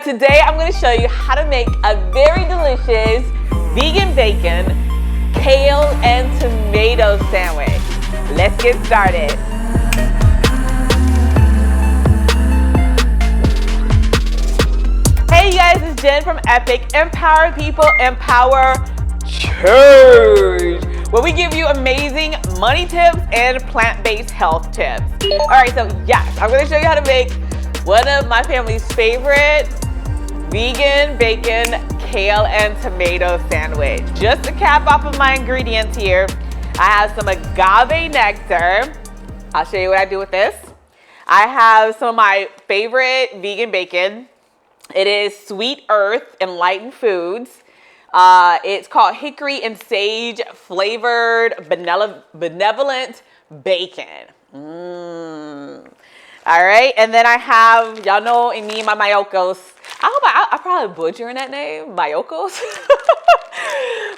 Today I'm going to show you how to make a very delicious vegan bacon, kale, and tomato sandwich. Let's get started. Hey you guys, it's Jen from Epic. Empower people, empower change, where we give you amazing money tips and plant-based health tips. Alright, so yes, I'm going to show you how to make one of my family's favorite vegan bacon, kale, and tomato sandwich. Just to cap off of my ingredients here, I have some agave nectar. I'll show you what I do with this. I have some of my favorite vegan bacon. It is Sweet Earth Enlightened Foods. It's called Hickory and Sage flavored benevolent bacon. All right, and then I have, y'all know me, my Miyokos. I'm probably butchering that name, Miyokos.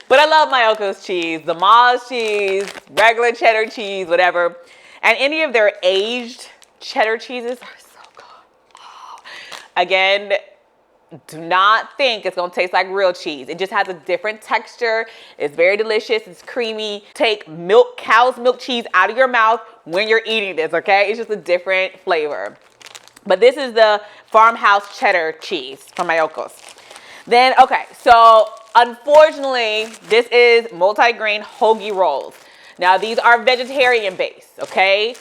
But I love Miyoko's cheese, the Maz cheese, regular cheddar cheese, whatever. And any of their aged cheddar cheeses are so good. Oh. Again, do not think it's gonna taste like real cheese. It just has a different texture. It's very delicious, it's creamy. Take cow's milk cheese out of your mouth when you're eating this, okay? It's just a different flavor. But this is the Farmhouse cheddar cheese from Miyoko's. Then, okay, so unfortunately, this is multi-grain hoagie rolls. Now, these are vegetarian based, okay?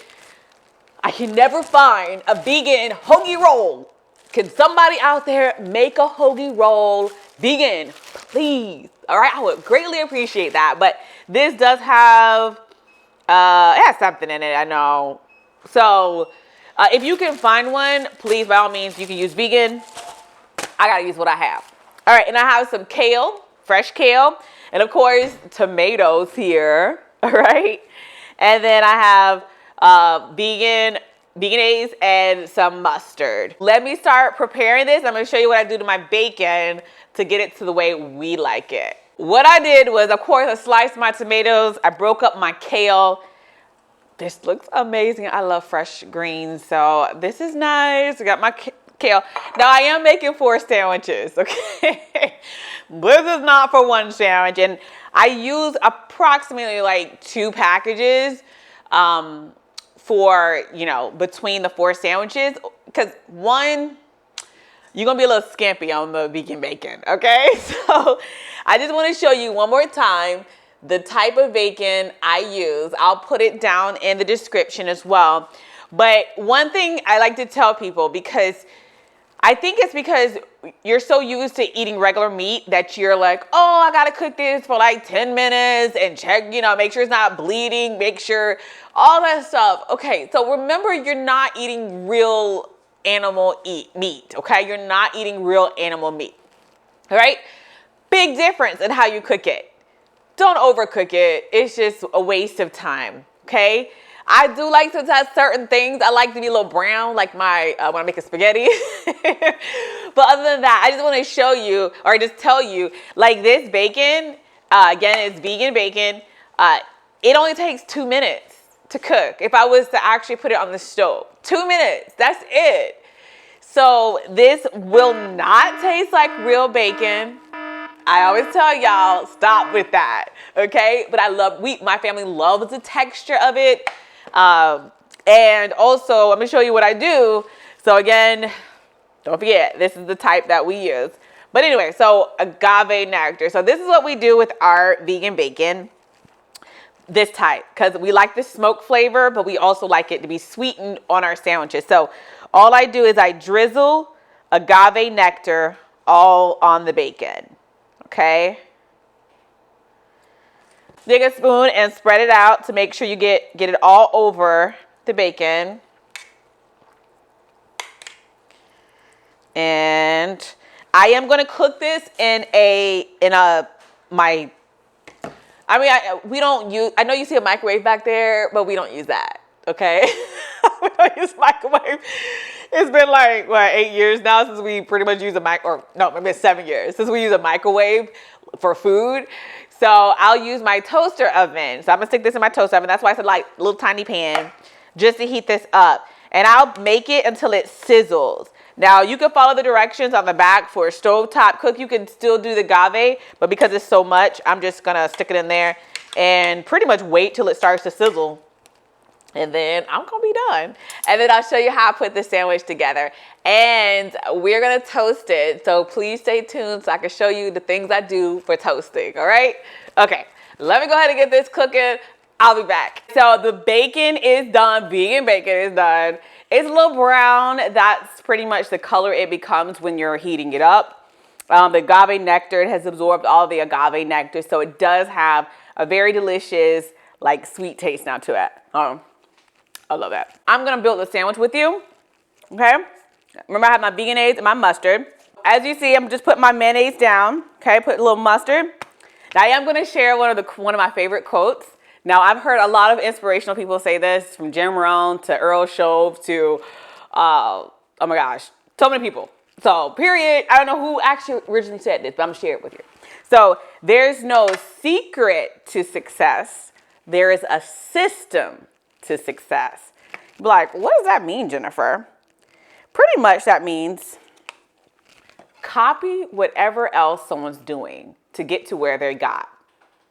I can never find a vegan hoagie roll. Can somebody out there make a hoagie roll vegan, please? All right, I would greatly appreciate that. But this does have, it has something in it, I know. So if you can find one, please, by all means, you can use vegan. I gotta use what I have. All right, and I have some kale, fresh kale, and of course, tomatoes here, all right? And then I have Vegenaise and some mustard. Let me start preparing this. I'm gonna show you what I do to my bacon to get it to the way we like it. What I did was, of course, I sliced my tomatoes. I broke up my kale. This looks amazing. I love fresh greens, so this is nice. I got my kale. Now I am making 4 sandwiches, okay? This is not for one sandwich, and I use approximately like 2 packages for, you know, between the 4 sandwiches, because one, you're gonna be a little skimpy on the vegan bacon, okay? So I just want to show you one more time the type of bacon I use. I'll put it down in the description as well. But one thing I like to tell people, because I think it's because you're so used to eating regular meat that you're like, oh, I gotta cook this for like 10 minutes and check, you know, make sure it's not bleeding, make sure all that stuff. Okay, so remember, you're not eating real animal meat, okay? You're not eating real animal meat, all right? Big difference in how you cook it. Don't overcook it. It's just a waste of time, okay? I do like to test certain things. I like to be a little brown, like my when I'm making spaghetti. But other than that, I just want to show you, or just tell you, like this bacon, again, it's vegan bacon. It only takes 2 minutes to cook. If I was to actually put it on the stove, 2 minutes, that's it. So this will not taste like real bacon. I always tell y'all, stop with that, okay? But my family loves the texture of it. And also, I'm gonna show you what I do. So again, don't forget, this is the type that we use. But anyway, so agave nectar. So this is what we do with our vegan bacon, this type, because we like the smoke flavor, but we also like it to be sweetened on our sandwiches. So all I do is I drizzle agave nectar all on the bacon. Okay, take a spoon and spread it out to make sure you get it all over the bacon. And I am going to cook this we don't use, I know you see a microwave back there, but we don't use that, okay? We don't use microwave. It's been like, what, 8 years now since we pretty much use maybe 7 years since we use a microwave for food. So I'll use my toaster oven. So I'm gonna stick this in my toaster oven. That's why I said like little tiny pan, just to heat this up. And I'll make it until it sizzles. Now you can follow the directions on the back for a stovetop cook. You can still do the agave, but because it's so much, I'm just gonna stick it in there and pretty much wait till it starts to sizzle. And then I'm gonna be done. And then I'll show you how I put the sandwich together. And we're gonna toast it. So please stay tuned so I can show you the things I do for toasting, all right? Okay, let me go ahead and get this cooking. I'll be back. So the bacon is done, vegan bacon is done. It's a little brown. That's pretty much the color it becomes when you're heating it up. The agave nectar has absorbed all the agave nectar, so it does have a very delicious, like, sweet taste now to it. I love that. I'm gonna build the sandwich with you, okay? Remember, I have my Vegenaise and my mustard. As you see, I'm just putting my mayonnaise down, okay? Put a little mustard. Now I am gonna share one of my favorite quotes. Now, I've heard a lot of inspirational people say this, from Jim Rohn to Earl Shove to, oh my gosh, so many people. So, period. I don't know who actually originally said this, but I'm gonna share it with you. So, there's no secret to success. There is a system to success. You're like, what does that mean, Jennifer? Pretty much that means copy whatever else someone's doing to get to where they got.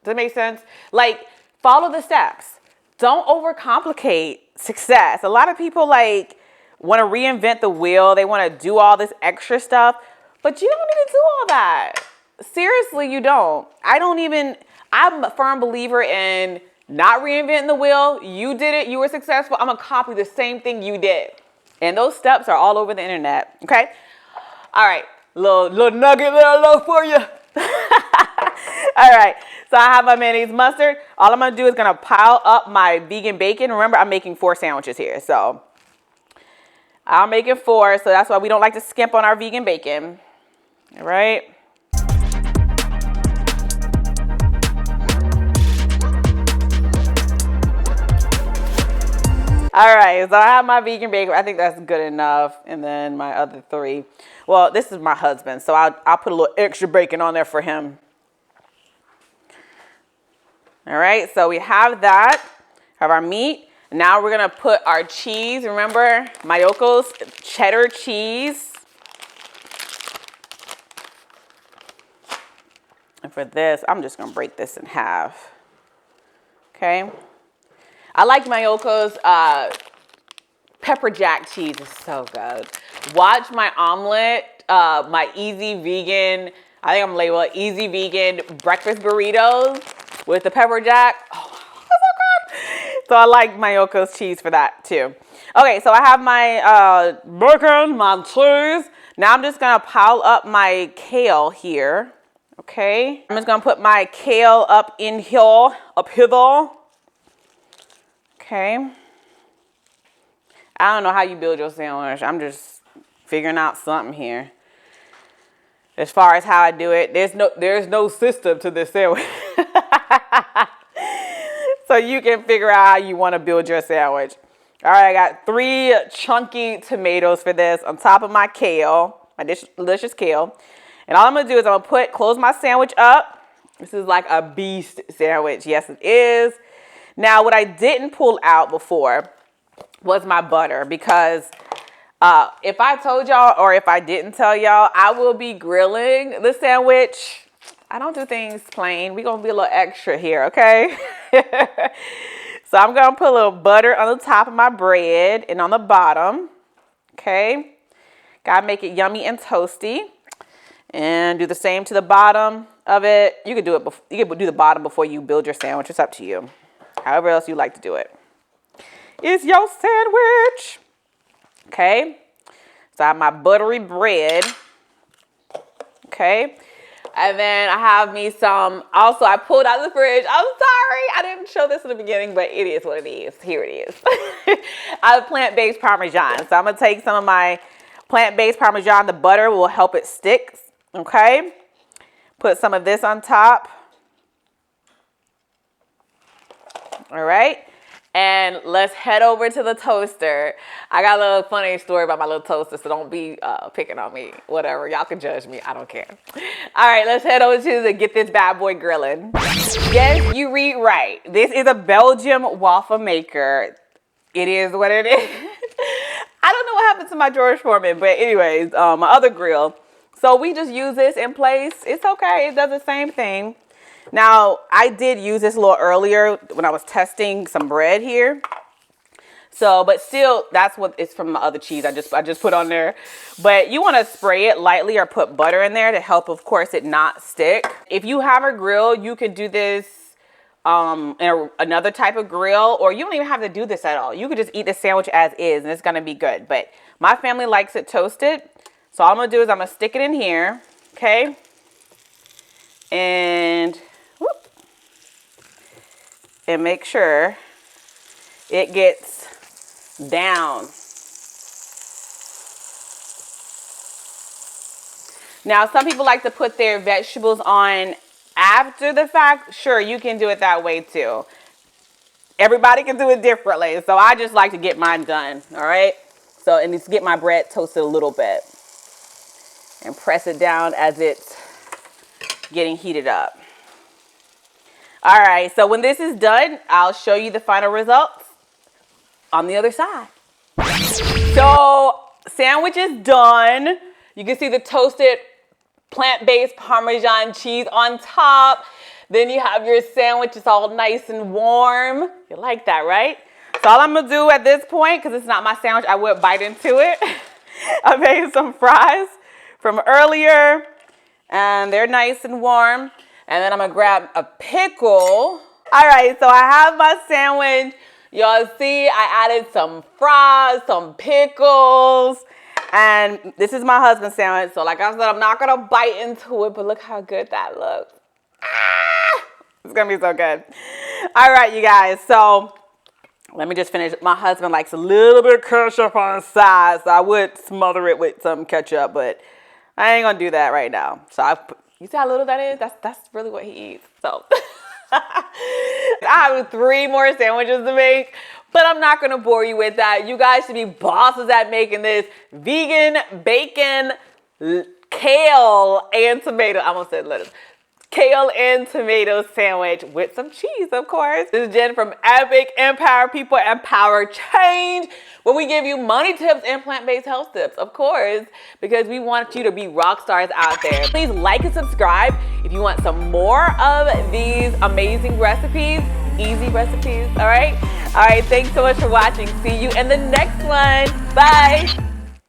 Does that make sense? Like, follow the steps. Don't overcomplicate success. A lot of people like want to reinvent the wheel. They want to do all this extra stuff, but you don't need to do all that. Seriously, you don't. I'm a firm believer in not reinventing the wheel. You did it. You were successful. I'm going to copy the same thing you did. And those steps are all over the internet. Okay. All right. Little nugget there, love for you. All right, so I have my mayonnaise mustard. All I'm gonna do is gonna pile up my vegan bacon. Remember, I'm making 4 sandwiches here, so I'm making 4, so that's why we don't like to skimp on our vegan bacon. All right. All right, so I have my vegan bacon. I think that's good enough. And then my other 3. Well, this is my husband, so I'll put a little extra bacon on there for him. All right, so we have that, have our meat. Now we're gonna put our cheese. Remember, Miyoko's cheddar cheese. And for this, I'm just gonna break this in half. Okay. I like Miyoko's pepper jack cheese. Is so good. Watch my omelet, my easy vegan, I think I'm labeled easy vegan breakfast burritos with the pepper jack. Oh, that's so good. So I like Miyoko's cheese for that too. Okay, so I have my bacon, my cheese. Now I'm just gonna pile up my kale here. Okay, I'm just gonna put my kale up hither. Okay. I don't know how you build your sandwich. I'm just figuring out something here. As far as how I do it, there's no system to this sandwich. So you can figure out how you want to build your sandwich. All right, I got 3 chunky tomatoes for this on top of my kale, my delicious kale. And all I'm gonna do is I'm gonna close my sandwich up. This is like a beast sandwich. Yes, it is. Now, what I didn't pull out before was my butter, because if I told y'all or if I didn't tell y'all, I will be grilling the sandwich. I don't do things plain. We're gonna be a little extra here, okay? So I'm gonna put a little butter on the top of my bread and on the bottom, okay? Gotta make it yummy and toasty. And do the same to the bottom of it. You can do the bottom before you build your sandwich. It's up to you. However else you like to do it. It's your sandwich. Okay. So I have my buttery bread. Okay. And then I have me some, also I pulled out of the fridge. I'm sorry, I didn't show this in the beginning, but it is what it is. Here it is. I have plant-based Parmesan. So I'm gonna take some of my plant-based Parmesan. The butter will help it stick. Okay. Put some of this on top. All right. And let's head over to the toaster. I got a little funny story about my little toaster, so don't be picking on me. Whatever. Y'all can judge me. I don't care. All right. Let's head over to get this bad boy grilling. Yes, you read right. This is a Belgian waffle maker. It is what it is. I don't know what happened to my George Foreman? But anyways, my other grill. So we just use this in place. It's okay. It does the same thing. Now, I did use this a little earlier when I was testing some bread here. So, but still, that's what it's from my other cheese I just put on there. But you want to spray it lightly or put butter in there to help, of course, it not stick. If you have a grill, you could do this in another type of grill, or you don't even have to do this at all. You could just eat the sandwich as is, and it's going to be good. But my family likes it toasted. So all I'm going to do is I'm going to stick it in here, okay? And whoop, and make sure it gets down. Now, some people like to put their vegetables on after the fact. Sure, you can do it that way too. Everybody can do it differently. So I just like to get mine done, all right? So, and just get my bread toasted a little bit and press it down as it's getting heated up. All right, so when this is done, I'll show you the final results on the other side. So, sandwich is done. You can see the toasted plant-based Parmesan cheese on top. Then you have your sandwich. It's all nice and warm. You like that, right? So all I'm gonna do at this point, because it's not my sandwich, I would bite into it. I made some fries from earlier, and they're nice and warm. And then I'm gonna grab a pickle. All right, so I have my sandwich. Y'all see, I added some fries, some pickles, and this is my husband's sandwich. So like I said, I'm not gonna bite into it, but look how good that looks. Ah, it's gonna be so good. All right, you guys, so let me just finish. My husband likes a little bit of ketchup on the side, so I would smother it with some ketchup, but I ain't gonna do that right now. So you see how little that is? That's really what he eats. So I have 3 more sandwiches to make, but I'm not gonna bore you with that. You guys should be bosses at making this vegan bacon, kale, and tomato. I almost said lettuce. Kale and tomato sandwich with some cheese, of course. This is Jen from Epic Empower People, Empower Change, where we give you money tips and plant-based health tips, of course, because we want you to be rock stars out there. Please like and subscribe if you want some more of these amazing recipes, easy recipes, all right? All right, thanks so much for watching. See you in the next one. Bye.